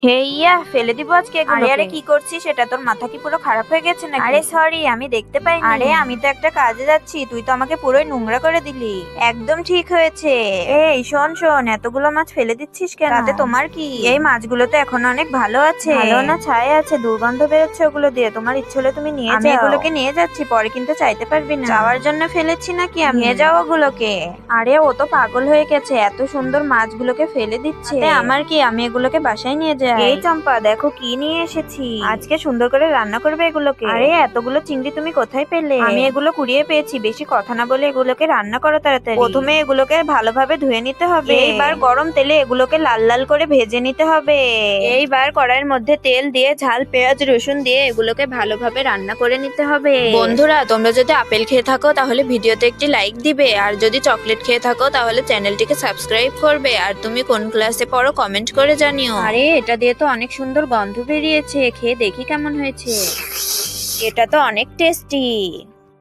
হেইয়া, ফেলে দিব আজকে আরে এগুলোকে। আরে কি করছিস? এটা তোর মাথা কি পুরো খারাপ হয়ে গেছে নাকি? আরে সরি, আমি দেখতে পাইনি। আরে আমি তো একটা কাজে যাচ্ছি, তুই তো আমাকে পুরোই নোংরা করে দিলি। একদম ঠিক হয়েছে। এই শোন শোন, এতগুলো মাছ ফেলে দিচ্ছিস কেন? তাতে তোমার কি? এই মাছগুলো তো এখন অনেক ভালো আছে। ভালো না, ছাই আছে, দুর্গন্ধ বেরোচ্ছে ওগুলো দিয়ে। তোমার ইচ্ছে হলে তুমি নিয়ে যাও। আমি এগুলোকে নিয়ে যাচ্ছি, পরে কিন্তু চাইতে পারবি না। যাওয়ার জন্য ফেলেছি নাকি আমি? নিয়ে যাও ওগুলোকে। আরে ও তো পাগল হয়ে গেছে, এত সুন্দর মাছগুলোকে ফেলে দিচ্ছে। তাতে আমার কি, আমি এগুলোকে বাসায় নিয়ে যাই। এই চম্পা, দেখো কি নিয়ে এসেছি। আজকে সুন্দর করে রান্না করবে এগুলোকে। আরে এতগুলো চিংড়ি তুমি কোথায় পেলে? আমি এগুলো কুড়িয়ে পেয়েছি। বেশি কথা না বলে এগুলোকে রান্না করো তাড়াতাড়ি। প্রথমে এগুলোকে ভালোভাবে ধুয়ে নিতে হবে। এইবার গরম তেলে এগুলোকে লাল লাল করে ভেজে নিতে হবে। এইবার কড়াইয়ের মধ্যে তেল দিয়ে ঝাল পেঁয়াজ রসুন দিয়ে এগুলোকে ভালোভাবে রান্না করে নিতে হবে। বন্ধুরা, তোমরা যদি আপেল খেয়ে থাকো তাহলে ভিডিওতে একটি লাইক দিবে, আর যদি চকলেট খেয়ে থাকো তাহলে চ্যানেলটিকে সাবস্ক্রাইব করবে, আর তুমি কোন ক্লাসে পড়ো কমেন্ট করে জানিও। আরে এটা দিয়ে তো অনেক সুন্দর গন্ধ বেরিয়েছে, খেয়ে দেখি কেমন হয়েছে। এটা তো অনেক টেস্টি।